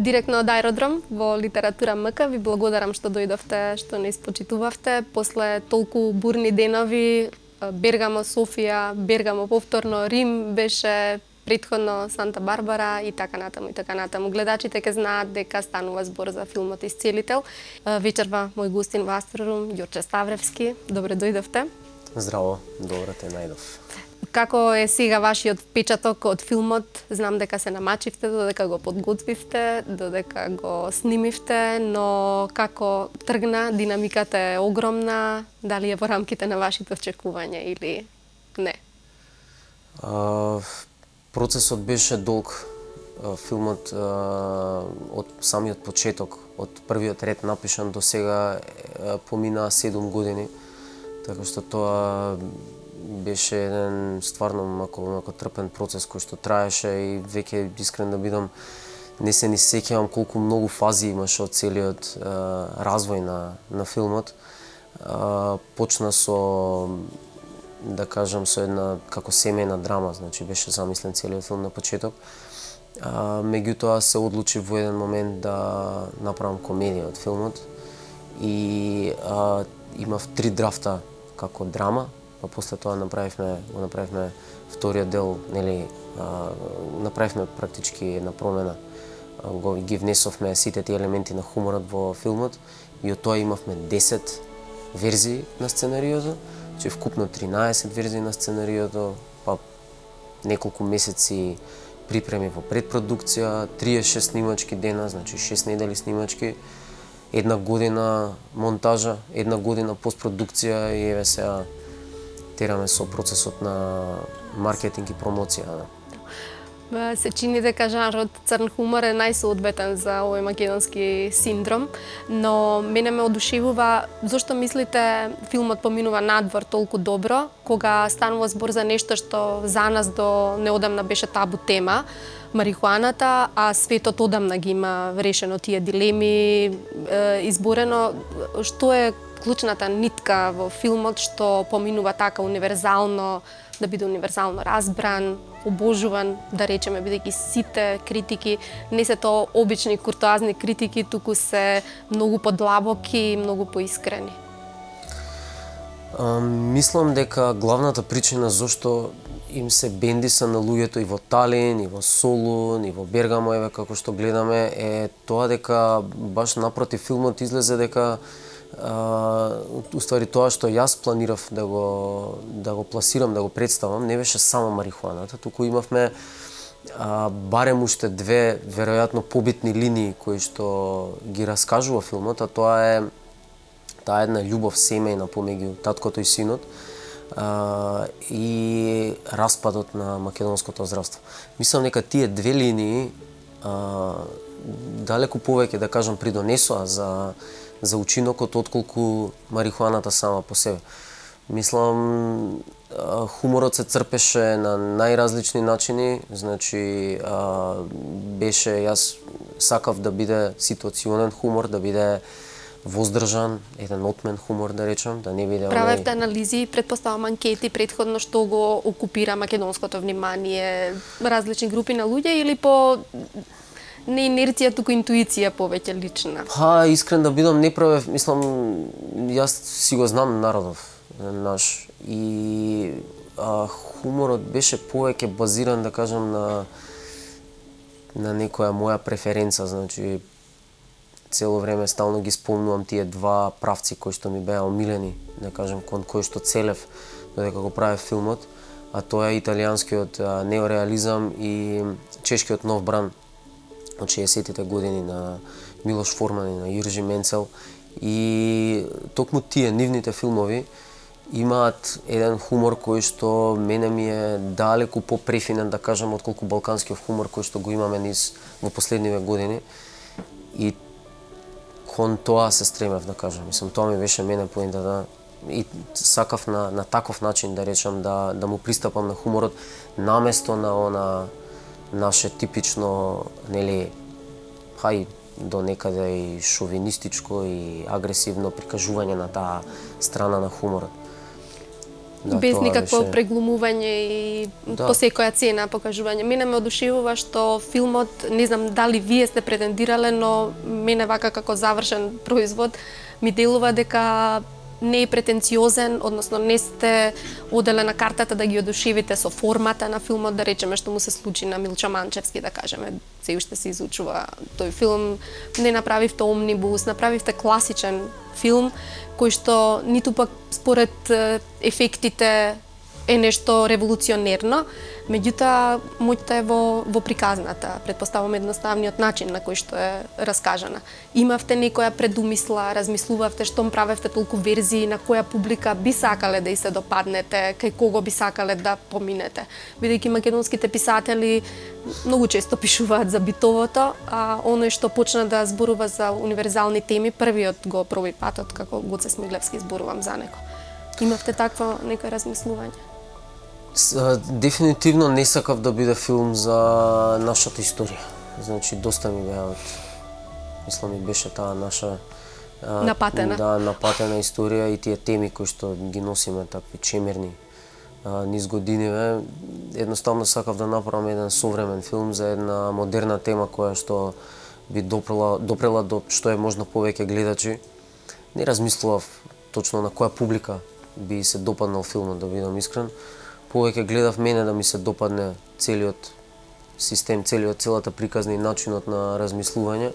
Директно од аеродром во Литература МК ви благодарам што дојдовте, што не испочитувавте. После толку бурни денови, Бергамо, Софија, Бергамо повторно, Рим беше претходно Санта Барбара и така натаму и така натаму. Гледачите ќе знаат дека станува збор за филмот Исцелител. Вечерва мој гостин во Астрорум, Ѓорче Ставревски. Добре дојдовте. Здраво, добре те најдов. Како е сега вашиот впечаток од филмот? Знам дека се намачивте, додека го подготвивте, додека го снимивте, но како тргна? Динамиката е огромна. Дали е во рамките на вашите очекувања или не? Процесот беше долг. Филмот од самиот почеток, од првиот ред напишан до сега поминаа 7 години. Така што тоа беше еден стварно мако трпен процес кој што траеше и веќе искрен да бидам не се ни сеќавам колку многу фази имаше од целиот развој на филмот. Почна со, да кажам, со една како семејна драма, значи беше замислен целиот филм на почеток. Меѓутоа се одлучи во еден момент да направам комедија од филмот и имав 3 драфта како драма, па после тоа направивме вториот дел, нели, направивме практички една промена. Ги внесовме сите тие елементи на хуморот во филмот и од тоа имавме 10 верзии на сценариото, че вкупно 13 верзии на сценариото, па неколку месеци припреми во предпродукција, 36 снимачки дена, значи 6 недели снимачки, 1 година монтажа, 1 година постпродукција и еве сега тераме со процесот на маркетинг и промоција. Се чини дека жанрот црн хумор е најсоодветен за овој македонски синдром, но мене ме одушевува зошто мислите филмот поминува надвор толку добро, кога станува збор за нешто што за нас до неодамна беше табу тема, марихуаната, а светот одамна ги има решено тие дилеми, изборено. Што е клучната нитка во филмот што поминува така универзално, да биде универзално разбран, обожуван, да речеме, бидејќи сите критики не се тоа обични куртоазни критики, туку се многу подлабоки и многу поискрени? Мислам дека главната причина зошто им се бендиса на луѓето и во Талин, и во Солун, и во Бергамо, еве како што гледаме, е тоа дека баш напротив филмот излезе дека уствари тоа што јас планирав да го пласирам, да го представам, не беше само марихуаната, туку имавме барем уште 2 веројатно побитни линии кои што ги раскажува филмот, а тоа е таа една љубов семејна помеѓу таткото и синот и распадот на македонското здравство. Мислам дека тие 2 линии далеку повеќе, да кажам, придонесоа за учинокот отколку марихуаната сама по себе. Мислам, хуморот се црпеше на најразлични начини, значи беше, јас сакав да биде ситуационен хумор, да биде воздржан, еден отмен хумор, да речам, да не биде... Правевте анализи, предпоставам анкети предходно што го окупира македонското внимание, различни групи на луѓе или по не инерција, туку интуиција повеќе лична? Искрен да бидам, не правев, мислам, јас си го знам народов наш и хуморот беше повеќе базиран, да кажам, на некоја моја преференца, значи цело време стално ги спомнувам тие два правци кои што ми беа омилени, да кажем, кон кои што целев додека го правев филмот, а тоа е италијанскиот неореализам и чешкиот нов бран од 60-тите години на Милош Форман и на Јиржи Менцел. И токму тие нивните филмови имаат еден хумор кој што мене ми е далеку попрефинен, да кажам, отколку балканскиот хумор кој што го имаме низ во последниве години. И кон тоа се стремев, да кажам. Мислам, тоа ми беше мене поентата. И сакав на таков начин, да речам, да му пристапам на хуморот, наместо на она наше типично, нели, хај до некаде и шовинистичко и агресивно прикажување на таа страна на хуморот. Да, без никакво преглумување и по секоја цена покажување. Мене ме одушевува што филмот, не знам дали вие сте претендирале, но мене вака како завршен производ ми делува дека не е претенциозен, односно не сте оделе на картата да ги одушевите со формата на филмот, да речеме што му се случи на Милчо Манчевски, да кажеме, се уште се изучува тој филм. Не направивте омнибус, направивте класичен филм кој што ниту пак според ефектите е нешто револуционерно, меѓутоа моќта е во приказната, предпоставам едноставниот начин на кој што е раскажана. Имавте некоја предумисла, размислувавте штом правевте толку верзии, на која публика би сакале да и се допаднете, кај кого би сакале да поминете. Бидејќи македонските писатели многу често пишуваат за битовото, а оној што почна да зборува за универзални теми, првиот го проби патот, како Гоце Смиглевски зборувам за него. Имавте такво некој размислување? Дефинитивно не сакав да биде филм за нашата историја. Значи, доста ми беа од... Мислам, ми беше таа наша... напатена. Да, напатена историја и тие теми кои што ги носиме, такви чемерни низ годиниве. Едноставно сакав да направам еден современ филм за една модерна тема која што би допрела до што е можно повеќе гледачи. Не размислував точно на која публика би се допаднал филмот, да бидам искрен. Повеќе гледав мене да ми се допадне целиот систем, целата приказна и начинот на размислување.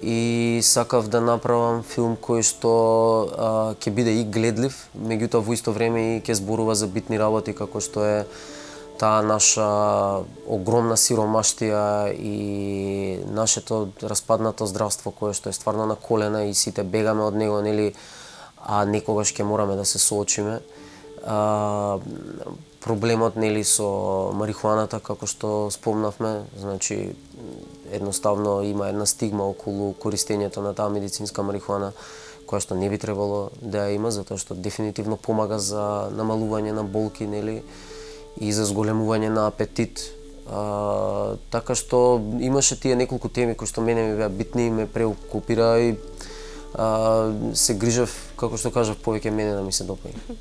И сакав да направам филм кој што ќе биде и гледлив, меѓутоа во исто време и ќе зборува за битни работи како што е таа наша огромна сиромаштија и нашето распаднато здравство кое што е стварно на колена и сите бегаме од него, нели, а некогаш ќе мораме да се соочиме. Проблемот, нели, со марихуаната, како што спомнавме, значи едноставно има една стигма околу користењето на таа медицинска марихуана, која што не би требало да ја има, затоа што дефинитивно помага за намалување на болки, нели, и за зголемување на апетит. Така што имаше тие неколку теми кои што мене ми беа битни и ме преокупира и се грижев, како што кажав, повеќе мене да ми се допаѓа.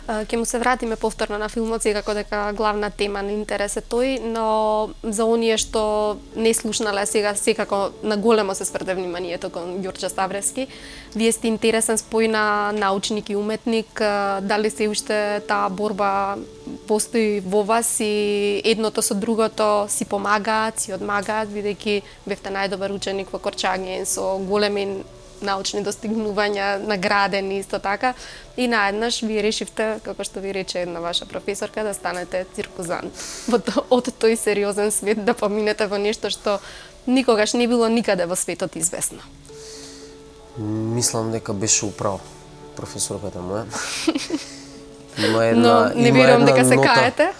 Ќе му се вратиме повторно на филмот, секако дека главна тема на интерес е тој, но за оние што не слушнале сега, секако на големо се сврде вниманието кон Ѓорче Ставревски. Вие сте интересен спој на научник и уметник, дали се уште таа борба постои во вас и едното со другото си помагаат, си одмагаат, бидејќи бевте најдобар ученик во Корчање со големи научни достигнувања, наградени исто така, и наеднаш вие решивте, како што ви рече една ваша професорка, да станете циркузант. Од тој сериозен свет да поминете во нешто што никогаш не било никаде во светот известно. Мислам дека беше управо професорката моја. Има една, но не верувам дека се каете.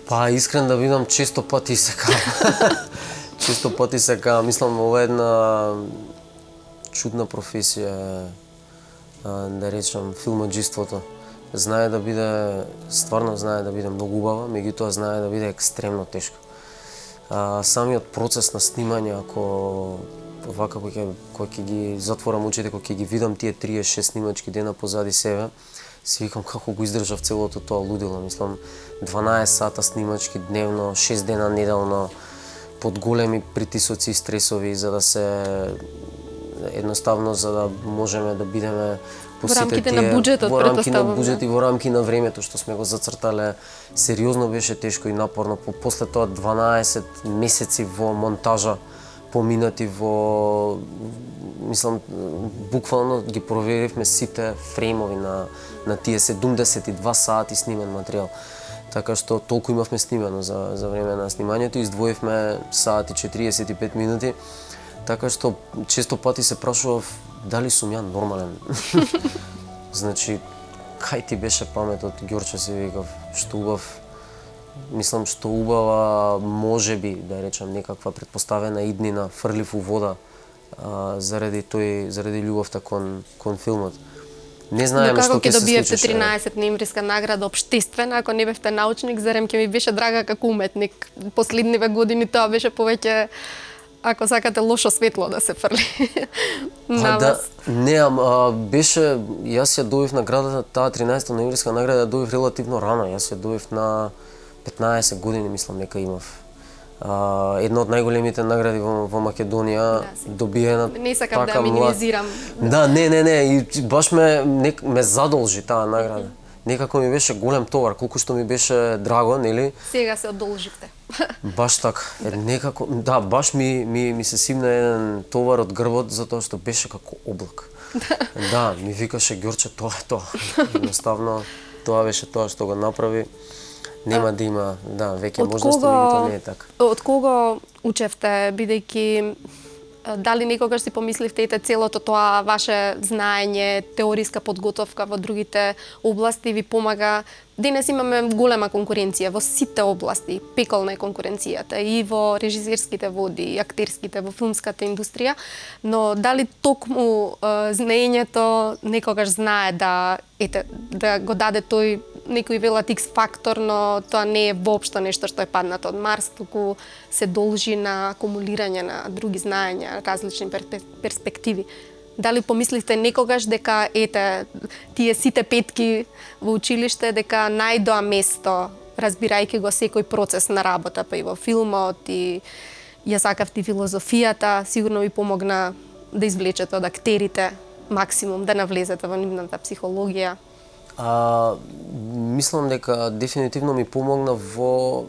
Па, искрен да бидам, често пати се каам. Често пати се каам. Мислам, ова е една чудна професија, да речам, филмаџиството. Знае да биде, стварно знае да биде многу убава, меѓутоа знае да биде екстремно тешко. Самиот процес на снимање, ако вака кој ќе ги затворам очите, кога ќе ги видам тие 36 снимачки дена позади себе, си викам како го издржав целото тоа лудило. Мислам, 12 сата снимачки дневно, 6 дена неделно, под големи притисоци и стресови, за да се едноставно за да можеме да бидеме по Во сите рамките на буџетот, во рамки на претпоставувам, буџет и во рамки на времето што сме го зацртале. Сериозно беше тешко и напорно. После тоа 12 месеци во монтажа поминати во, мислам, буквално ги проверивме сите фреймови на тие 72 сати снимен материјал. Така што толку имавме снимано за време на снимањето, издвоивме сат и 45 минути. Така што често пати се прашував дали сум ја нормален. Значи, кај ти беше паметот, Ѓорче, си викав, што убав, мислам што убава, можеби, да речам, некаква претпоставена иднина фрлив у вода, заради љубовта кон филмот. Не знаеме што ќе се случи. Но како ќе добиевте 13 немриска награда општествена, ако не бевте научник, зарем ќе ми беше драга како уметник. Последниве години тоа беше повеќе, ако сакате, лошо светло да се фрли на вас. Не, беше, јас ја добив наградата, таа 13-та ноемвриска награда ја добив релативно рано. Јас ја добив на 15 години, мислам, нека имав. Една од најголемите награди во Македонија, добиена така млад. Не сакам да ја минимизирам. Да, не, и баш ме задолжи таа награда. Некако ми беше голем товар, колку што ми беше драго, нели? Сега се одолживте. Баш така. Некако, да, баш ми се симна еден товар од грбот затоа што беше како облак. Да, ми викаше Ѓорче, тоа е тоа. Едноставно, тоа беше тоа што го направи. Нема да има, да, веќе можности, тоа не е така. Од кого учевте, бидејќи дали некогаш си помисливте ете целото тоа ваше знаење, теориска подготовка во другите области ви помага? Денес имаме голема конкуренција во сите области, пеколна е конкуренцијата и во режисерските води, и актерските, во филмската индустрија, но дали токму знаењето некогаш знае да го даде тој некој велат X фактор, но тоа не е воопшто нешто што е паднато од Марс, туку се должи на акумулирање на други знаења, различни перспективи. Дали помисливте некогаш дека тие сите петки во училиште дека најдоа место, разбирајќи го секој процес на работа, па и во филмот, и ја сакавте филозофијата, сигурно ви помогна да извлечете од актерите максимум, да навлезете во нивната психологија? Мислам дека дефинитивно ми помогна во,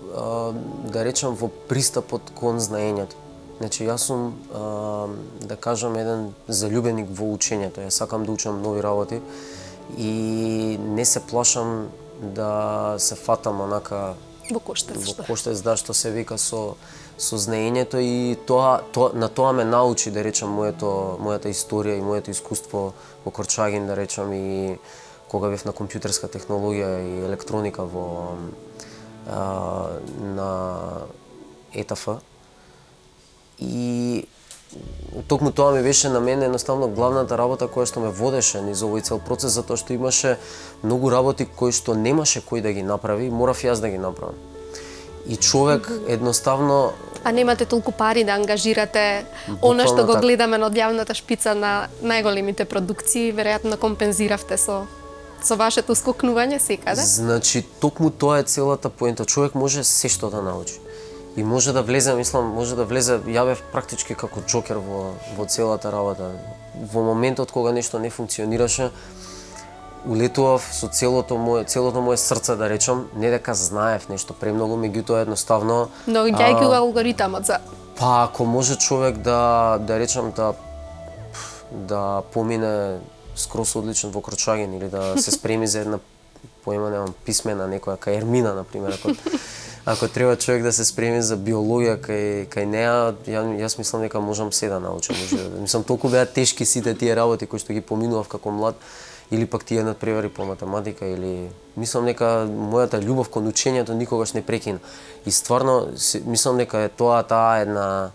да речам, во пристапот кон знаењето. Значи, јас сум, да кажам, еден заљубеник во учењето. Јас сакам да учам нови работи и не се плашам да се фатам онака во коштец, да, што се вика со знаењето, и на тоа ме научи, да речам, мојата историја и моето искуство во Корчагин, да речам, и кога бев на компјутерска технологија и електроника на ЕТФ. И токму тоа ми беше на мене едноставно главната работа која што ме водеше низ овој цел процес, затоа што имаше многу работи кои што немаше кој да ги направи, морав јас да ги направам. И човек едноставно... А немате толку пари да ангажирате она што го гледаме на одјавната шпица на најголемите продукции, веројатно компензиравте со вашето скокнување секаде? Значи, токму тоа е целата поента. Човек може се што да научи. И може да влезе, ја бев практички како џокер во целата работа. Во моментот кога нешто не функционираше, улетував со целото мое срце, да речам, не дека знаев нешто премногу, меѓутоа едноставно... Но ѓајќи го алгоритамот за... Па, ако може човек да речам, да помине скрос одличен во Крочагин или да се спреми за една писмена некоја кај Ермина, например, ако треба човек да се спреми за биологија кај неа, јас мислам дека можам се да научам. Мислам, толку беа тешки сите тие работи кои што ги поминував како млад, или пак тие надпревари по математика, или мислам дека мојата љубов кон учењето никогаш не прекина. И стварно мислам дека е таа една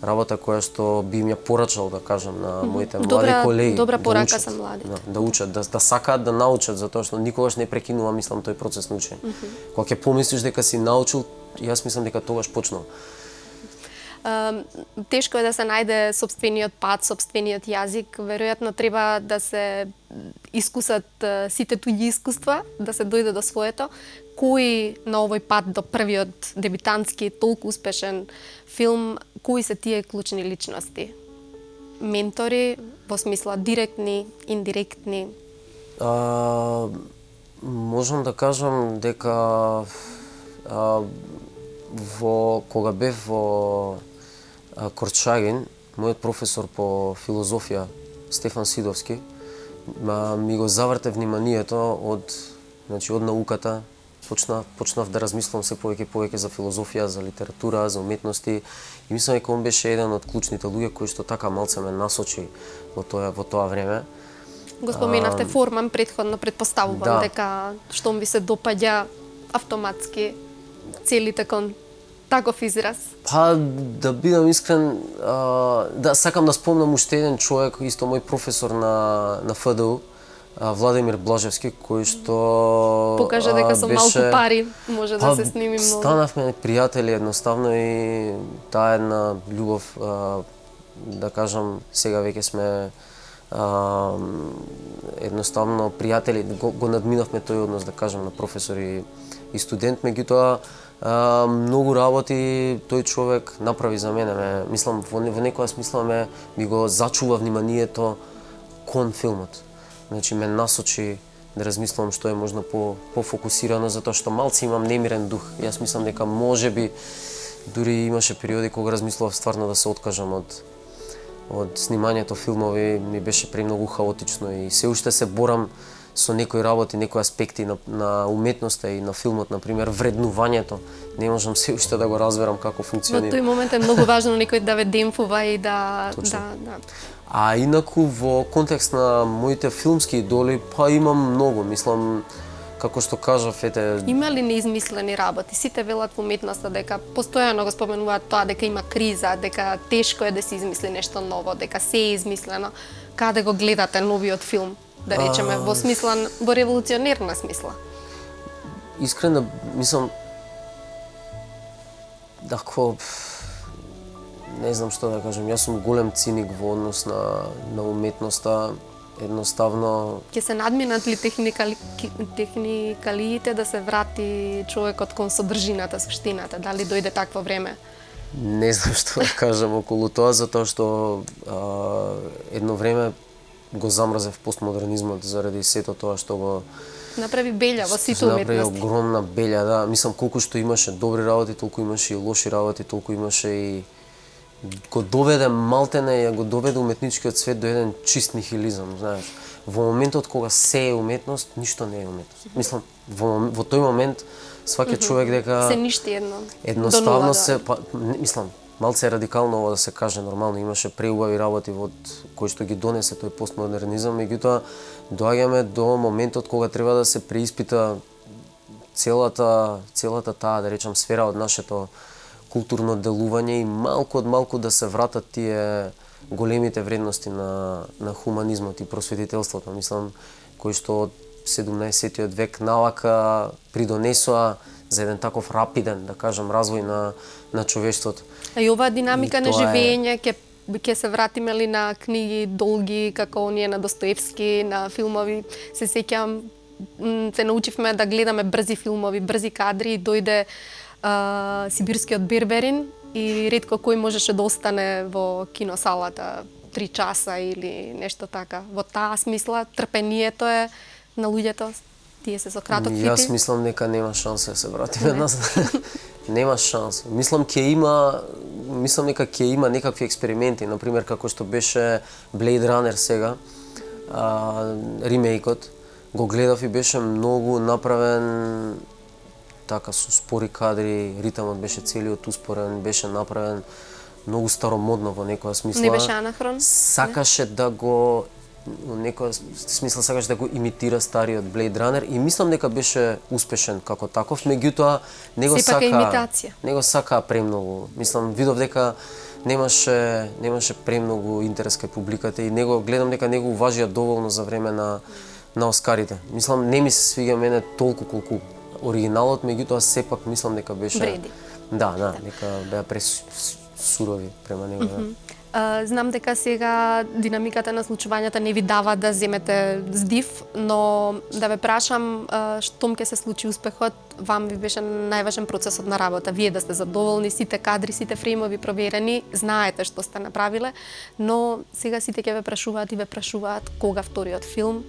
работа која што би им ја порачал, да кажам, на моите млади колеги. Добра порака за младите. Да учат, да сакаат да научат, затоа што никогаш не прекинува, мислам, тој процес на учење. Кога ќе помислиш дека си научил, јас мислам дека тогаш почнал. Тешко е да се најде сопствениот пат, сопствениот јазик. Веројатно треба да се искусат сите туѓи искуства, да се дојде до своето. Кои на овој пат до првиот дебитантски толку успешен филм, кои се тие клучни личности? Ментори во смисла директни, индиректни? Можам да кажам дека кога бев во Корчагин, мојот професор по филозофија Стефан Сидовски ми го заврте вниманието од науката. Почнав да размислувам се повеќе и повеќе за филозофија, за литература, за уметности и мислам дека он беше еден од клучните луѓе кои што така малце ме насочи во тоа време. Го споменавте Форман претходно, предпоставувам дека штом ви се допаѓа автоматски целите кон таков израз. Па, да бидам искрен, сакам да спомнам уште еден човек, исто мој професор на ФДУ, Владимир Блажевски, кој што покажа дека со малку пари може да се сними многу. Станавме пријатели едноставно и таа една љубов, да кажам, сега веќе сме едноставно пријатели, го надминавме тој однос, да кажам, на професор и студент, меѓутоа многу работи тој човек направи за мене. Мислам, во некоја смисла ми го зачува вниманието кон филмот. Значи, ме насочи да размислувам што е можно пофокусирано, затоа што малце имам немирен дух. Јас мислам дека можеби дури имаше периоди кога размислував стварно да се откажам од снимањето филмови, ми беше премногу хаотично и се уште се борам со некои работи, некои аспекти на уметноста и на филмот, например, вреднувањето. Не можам се уште да го разберам како функционира. Во тој момент е многу важно некој да ве демпува и да. А инаку во контекст на моите филмски идоли, па имам многу, мислам, како што кажав, Има ли неизмислени работи? Сите велат во уметноста дека постојано го споменуваат тоа дека има криза, дека тешко е да се измисли нешто ново, дека се е измислено. Каде го гледате новиот филм? Да речеме во револуционерна смисла. Искрено, мислам, не знам што да кажам, јас сум голем циник во однос на уметноста, едноставно. Ќе се надминат ли техникалиите да се врати човекот кон содржината, суштината? Дали дојде такво време? Не знам што да кажам околу тоа, затоа што едно време го замрзев постмодернизмот заради сето тоа што го направи белја во сите уметности. Направи огромна белја, да. Мислам, колку што имаше добри работи, толку имаше и лоши работи, толку имаше и го доведе малтене, го доведе уметничкиот свет до еден чист нихилизам, знаеш. Во моментот кога се е уметност, ништо не е уметност. Мислам, во тој момент сваќа човек дека се ништи едноставно се, мислам, малце радикално ова да се каже, нормално имаше преубави работи кои што ги донесе тој постмодернизам, меѓутоа доаѓаме до моментот кога треба да се преиспита целата таа, да речам, сфера од нашето културно делување и малку од малку да се вратат тие големите вредности на хуманизмот и просветителството, мислам, кои што од 17-тиот век налака придонесоа за еден таков рапиден, да кажам, развој на човештвото. А и оваа динамика на живење ќе се вратиме ли на книги долги како оние на Достоевски, на филмови? Се сеќам, се научивме да гледаме брзи филмови, брзи кадри и дојде Сибирскиот берберин и ретко кој можеше да остане во киносалата 3 часа или нешто така. Во таа смисла трпението е на луѓето, тие се со краток фитиль. Јас мислам дека нема шанса да се вратиме назад. Нема шанса. Мислам дека ќе има некакви експерименти, например како што беше Blade Runner сега, ремејкот. Го гледав и беше многу направен така со спори кадри, ритмот беше целиот успорен, беше направен многу старомодно во некоја смисла. Не беше анахрон? Сакаше да го имитира стариот Blade Runner и мислам дека беше успешен како таков, меѓутоа не го сака премногу. Мислам, видов дека немаше премногу интерес кај публиката и гледам дека не го уважија доволно за време на Оскарите. Мислам, не ми се свиѓа мене толку колку оригиналот, меѓутоа сепак мислам дека беше вреди. Дека беа пресурови према него. Знам дека сега динамиката на случувањата не ви дава да земете здив, но да ве прашам, штом ќе се случи успехот, вам ви беше најважен процесот на работа. Вие да сте задоволни, сите кадри, сите фреймови проверени, знаете што сте направиле, но сега сите ќе ве прашуваат кога вториот филм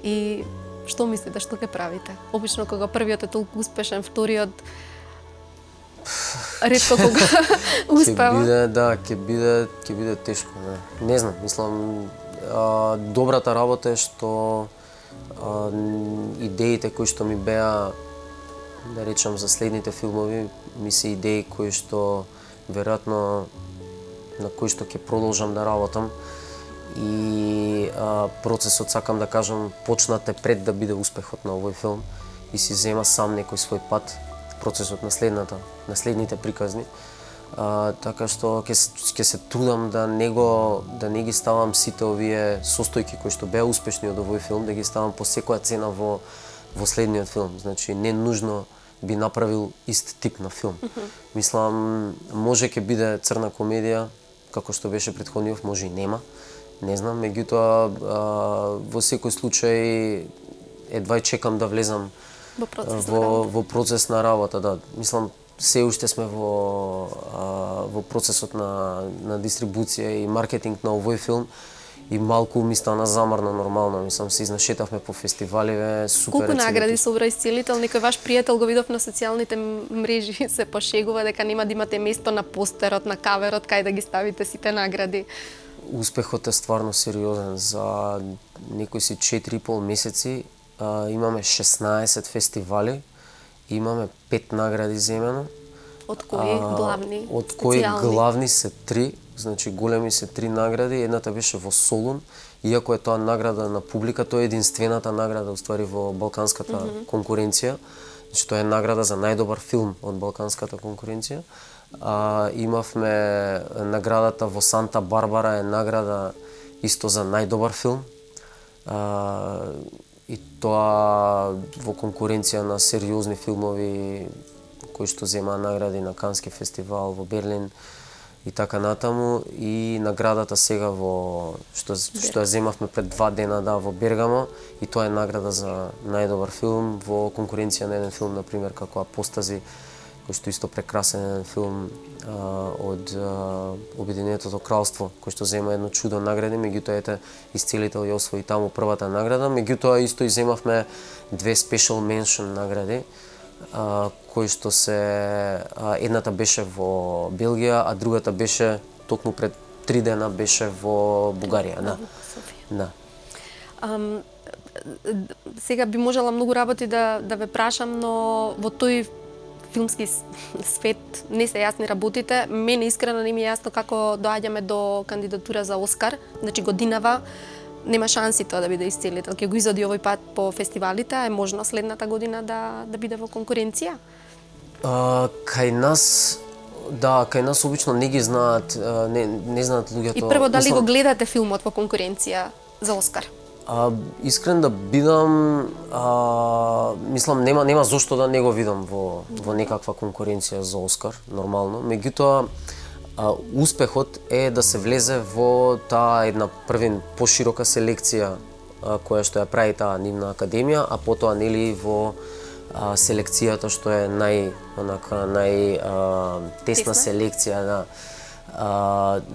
и Што мислите, што ќе правите? Обично кога првиот е толку успешен, вториот ретко кога успева. Ќе биде тешко, не знам, мислам добрата работа е што идеите кои што ми беа, да речам, за следните филмови, ми се идеи кои што веројатно на кои што ќе продолжам да работам и процесот, сакам да кажам, почнате пред да биде успехот на овој филм и си зема сам некој свој пат, процесот на следните приказни. Така што ќе се трудам да не ги ставам сите овие состојки кои што беа успешни од овој филм, да ги ставам по секоја цена во следниот филм. Значи не нужно би направил ист тип на филм. Мислам, може ќе биде црна комедија, како што беше претходниот, може и нема. Не знам, меѓутоа во секој случај едва чекам да влезам во процес на работа, да. Мислам, се уште сме во процесот на дистрибуција и маркетинг на овој филм и малку ми стана замарно нормално. Мислам, се изнашетавме по фестиваливе, супер. Колку награди собра исцелител? Некој ваш пријател го видов на социјалните мрежи, се пошегува дека нема да имате место на постерот, на каверот, кај да ги ставите сите награди. Успехот е стварно сериозен. За некои си 4,5 месеци имаме 16 фестивали, имаме 5 награди земено. Од кои главни? Од кои главни се 3, значи големи се 3 награди. Едната беше во Солун, иако е тоа награда на публика, тоа е единствената награда уствари во балканската конкуренција. Значи тоа е награда за најдобар филм од балканската конкуренција. Имавме наградата во Санта Барбара, е награда исто за најдобар филм. И тоа во конкуренција на сериозни филмови кои што земаа награди на Кански фестивал во Берлин и така натаму, и наградата сега што ја земавме пред 2 дена во Бергамо, и тоа е награда за најдобар филм во конкуренција на еден филм, например, како Апостази, кој што исто прекрасен филм од Обединетото кралство, кој што зема едно чудо награди, меѓутоа ете исцелител ја освои таму првата награда, меѓутоа исто и земавме 2 special mention награди, кои што едната беше во Белгија, а другата беше токму пред 3 дена беше во Бугарија, да. Сега би можела многу работи да ве прашам, но во тој филмски свет не се јасни работите. Мене искрено не ми е јасно како доаѓаме до кандидатура за Оскар. Значи годинава нема шанси тоа да биде исцелител. Ќе го изоди овој пат по фестивалите, а е можно следната година да биде во конкуренција? Кај нас обично не ги знаат, не знаат луѓето. И прво, дали го гледате филмот во конкуренција за Оскар? Искрен да бидам, мислам нема зошто да не го видам во некаква конкуренција за Оскар, нормално. Меѓутоа успехот е да се влезе во таа една првен поширока селекција која што ја прави таа нивна академија, а потоа нели во селекцијата што е тесна селекција на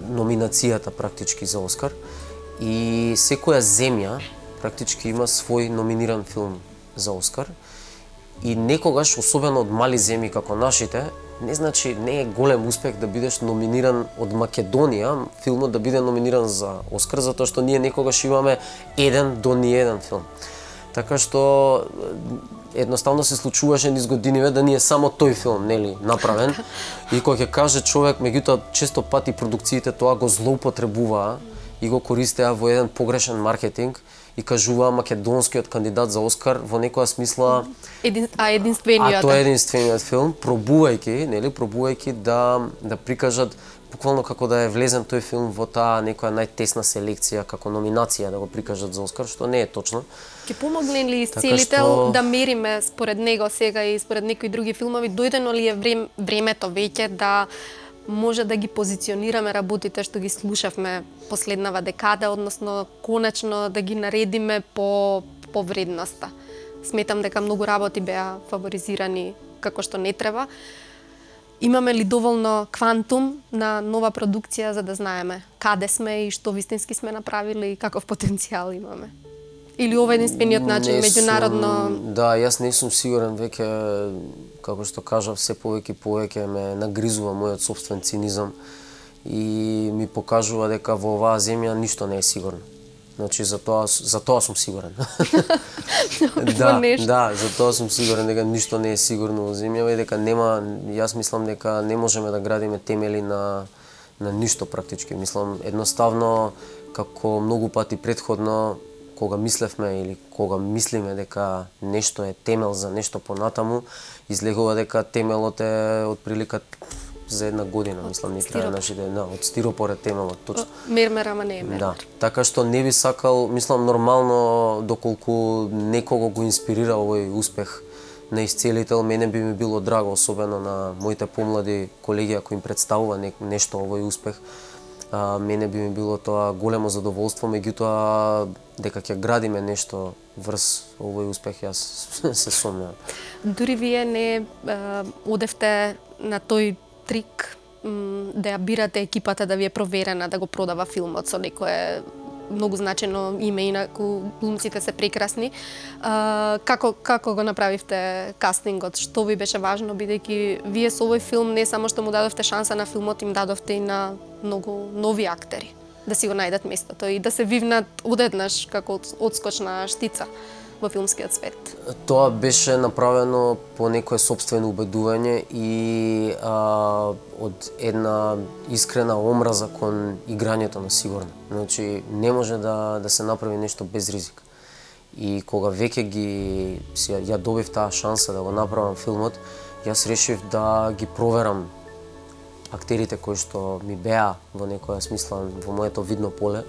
номинацијата практички за Оскар. И секоја земја практички има свој номиниран филм за Оскар. И некогаш, особено од мали земји како нашите, не е голем успех да бидеш номиниран од Македонија, филмот да биде номиниран за Оскар, затоа што ние некогаш имаме еден до ниеден филм. Така што едноставно се случуваше низ годиниве да ни е само тој филм, нели, направен. И кога ќе каже човек, меѓутоа често пати продукциите тоа го злоупотребуваа и го користеа во еден погрешен маркетинг и кажуваа македонскиот кандидат за Оскар во некоја смисла единствениот. Тоа е единствениот филм, пробувајќи да прикажат буквално како да е влезен тој филм во таа некоја најтесна селекција како номинација да го прикажат за Оскар, што не е точно. Ќе помогне ли исцелител да мериме според него сега и според некои други филмови, дојдено ли е времето веќе да може да ги позиционираме работите што ги слушавме последнава декада, односно конечно да ги наредиме по вредноста. Сметам дека многу работи беа фаворизирани како што не треба. Имаме ли доволно квантум на нова продукција за да знаеме каде сме и што вистински сме направили и каков потенцијал имаме? Или ова е единствениот начин Не меѓународно? сум- Да, јас не сум сигурен веќе, како што кажав, се повеќе и повеќе ме нагризува мојот собствен цинизам и ми покажува дека во оваа земја ништо не е сигурно. Значи за тоа сум сигурен. Да, нешто. да, за тоа сум сигурен дека ништо не е сигурно во земјава и дека нема, јас мислам дека не можеме да градиме темели на ништо практички. Мислам едноставно како многу пати претходно кога мислевме или кога мислиме дека нешто е темел за нешто понатаму, излегува дека темелот е отприлика за една година, мислам, ни трае нашите, да, од стиропор е темелот, точно. Мермер, ама не е мермер. Да, така што не би сакал, мислам нормално доколку некого го инспирира овој успех на исцелител, мене би ми било драго, особено на моите помлади колеги ако им представува нешто овој успех. Мене би ми било тоа големо задоволство, меѓутоа дека ќе градиме нешто врз овој успех, јас се сомневам. Дури вие не одевте на тој трик да ја бирате екипата да ви е проверена да го продава филмот со некое многу значено име, инаку глумците се прекрасни. Како го направивте кастингот? Што ви беше важно, бидејќи вие со овој филм не само што му дадовте шанса на филмот, им дадовте и на многу нови актери да си го најдат местото и да се вивнат одеднаш како одскочна штица во филмскиот свет. Тоа беше направено по некое собствено убедување и од една искрена омраза кон играњето на сигурно. Значи, не може да се направи нешто без ризик. И кога веќе ја добив таа шанса да го направам филмот, јас решив да ги проверам актерите кои што ми беа во некоја смисла во моето видно поле.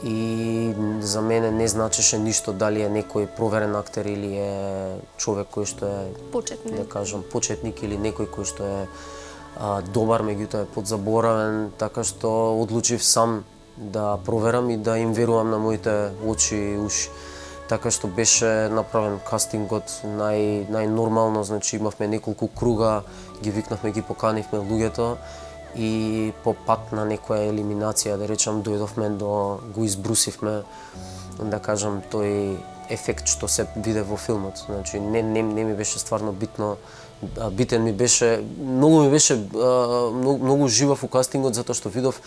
И за мене не значеше ништо дали е некој проверен актер или е човек кој што е почетник, да кажам почетник или некој кој што е добар, меѓутоа е подзаборавен, така што одлучив сам да проверам и да им верувам на моите очи и уши. Така што беше направен кастингот најнормално, значи имавме неколку круга, ги викнавме, ги поканивме луѓето и по пат на некоја елиминација, да речам, дојдовме го избрусивме, да кажам, тој ефект што се виде во филмот. Значи не ми беше стварно битно. Битен ми беше, многу живав у кастингот затоа што видов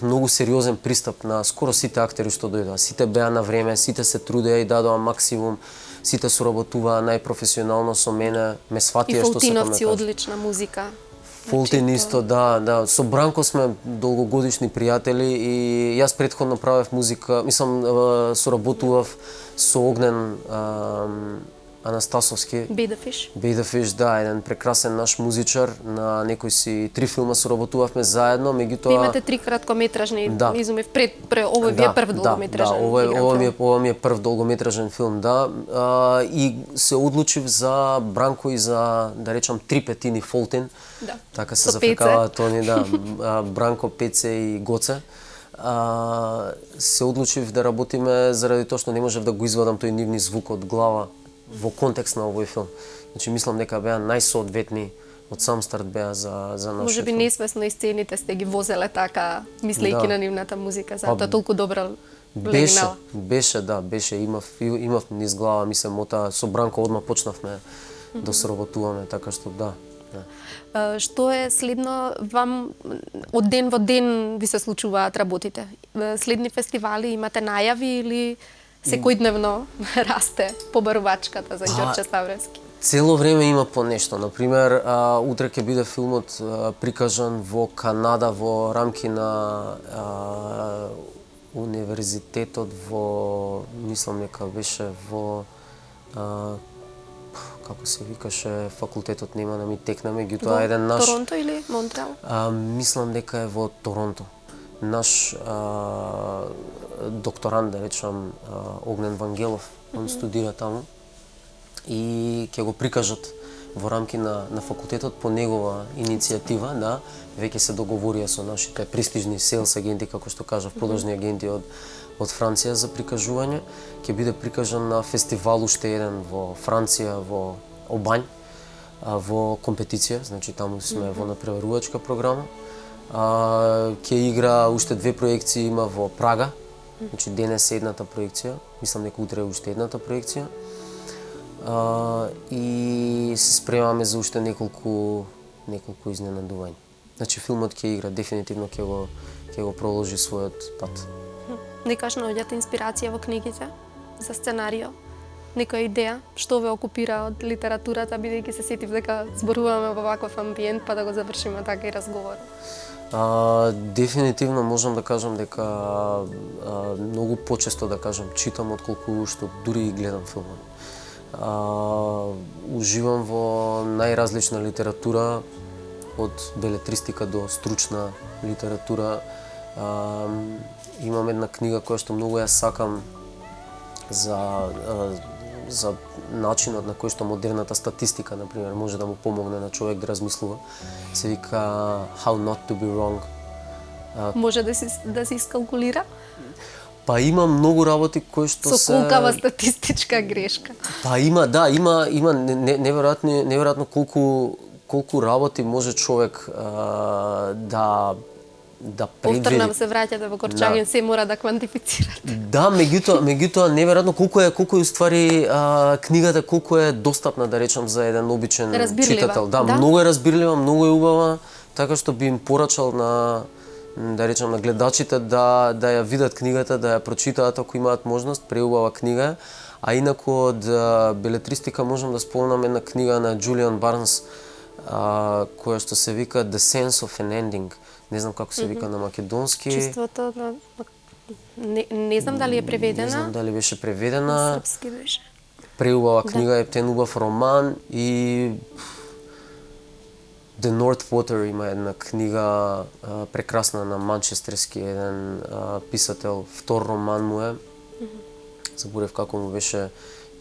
многу сериозен пристап на скоро сите актери што дојдоа. Сите беа на време, сите се трудеа и дадоа максимум, сите соработуваа најпрофесионално со мене, ме сватија што се Фолтиновци, одлична музика. Фолтин исто, да. Со Бранко сме долгогодишни пријатели и јас претходно правев музика, мислам, соработував со Огнен Анастасовски. Бейдафиш, да, еден прекрасен наш музичар, на некои си 3 филма соработувавме заедно, меѓутоа имате 3 краткометражни, изумев пред овој ви е прв долгометражен. Ова ми е прв долгометражен филм, да. И се одлучив за Бранко и за, да речам, 3/5 Фолтин. Да. Така се зафркаваат они, да. Бранко, Пеце и Гоце. Се одлучив да работиме заради тоа што не можев да го извадам тој нивни звук од глава во контекст на овој филм. Значи мислам дека беа најсоодветни од сам старт беа за нашиот. Може би несвесно и сцените сте ги возеле така, мислејќи на нивната музика, затоа толку добра легнала. Беше, имав низ глава, ми се мота, со Бранко одма почнавме да соработуваме, така што да. Што е следно вам, од ден во ден ви се случуваат работите? Следни фестивали, имате најави или секојдневно расте побарувачката за Ѓорче Ставревски? Цело време има по нешто. Например, утре ќе биде филмот прикажан во Канада во рамки на универзитетот во, мислам дека беше во како се викаше, факултетот нема да ми текне, меѓутоа еден наш... Торонто или Монтреал? Мислам дека е во Торонто. Наш докторант, да речам, Огнен Вангелов, он студира таму и ќе го прикажат во рамки на факултетот по негова иницијатива, да, веќе се договорија со нашите престижни селс агенти, како што кажав, продажни агенти од Франција за прикажување. Ќе биде прикажан на фестивал уште еден во Франција, во Обањ, во компетиција, значи таму сме во напреварувачка програма. Ќе игра уште 2 проекции има во Прага, Значи денес е едната проекција, мислам дека утре е уште едната проекција. И се спремаме за уште неколку изненадувања. Значи филмот ќе игра, дефинитивно ќе го проложи својот пат. Некогаш наоѓате инспирација во книгите за сценарио? Некоја идеја што ве окупира од литературата, бидејќи се сетив дека зборуваме во ваков амбиент, па да го завршиме така и разговорот? Дефинитивно можам да кажам дека многу почесто да кажам читам отколку што дури и гледам филмот. Уживам во најразлична литература, од белетристика до стручна литература. Имам една книга која што многу ја сакам за начинот на кој што модерната статистика, например, може да му помогне на човек да размислува. Се вика How Not to Be Wrong. Може да се искалкулира? Па има многу работи кои што Со колкава статистичка грешка? Па има неверојатно колку работи може човек да предвиди. Повторно се враќате во Корчагин, се мора да квантифицирате. Да, меѓутоа неверојатно колку е уствари книгата, колку е достапна, да речам, за еден обичен читател. Да, многу е разбирлива, многу е убава, така што би им порачал на гледачите да ја видат книгата, да ја прочитаат ако имаат можност, преубава книга. А инаку од белетристика можам да спомнам една книга на Джулиан Барнс, која што се вика The Sense of an Ending. Не знам како се вика на македонски. Чувството на... Не знам дали е преведена. Не знам дали беше преведена. На српски беше. Преубава книга, ептен убав роман и The North Water има една книга прекрасна на манчестерски еден писател, втор роман му е. Заборев како му беше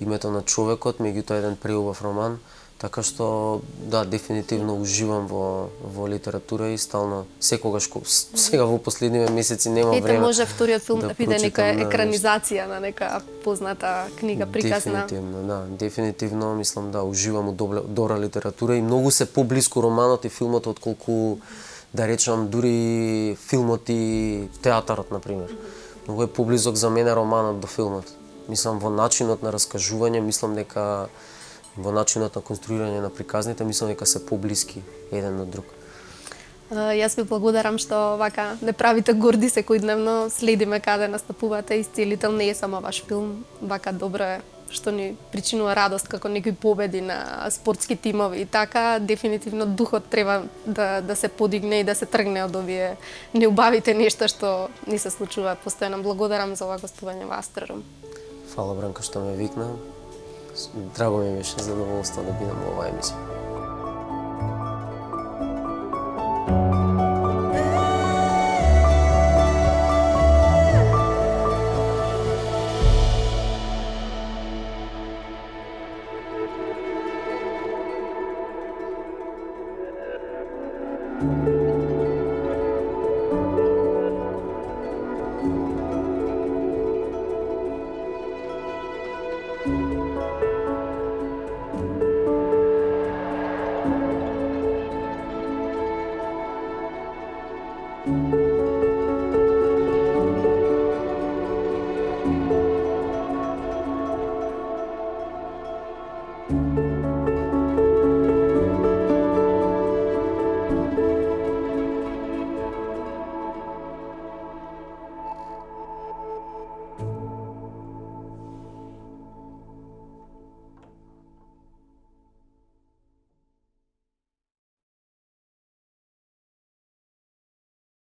името на човекот, меѓутоа еден преубав роман. Така што, да, дефинитивно уживам во литература и стално, секогаш, сега во последниве месеци нема време. Може вториот филм да биде нека екранизација на нека позната книга, приказна. Дефинитивно, мислам да уживам у добра литература и многу се поблиску романот и филмот отколку, да речам, дури филмот и театарот, например. Многу е поблизок за мене романот до филмот. Мислам, во начинот на раскажување, мислам дека во начинот на конструирање на приказните, мислам дека се поблиски еден од друг. Јас ви благодарам што вака не правите горди секојдневно, следиме каде настапувате, Исцелител не е само ваш филм, вака добро е што ни причинува радост како некои победи на спортски тимови и така, дефинитивно духот треба да се подигне и да се тргне од овие неубавите нешта што ни се случуваат постојано. Благодарам за ова гостување во Астрорум. Фала, Бранка, што ме викна. Драго ми беше, задоволство да бидам во оваа емисија. Thank you.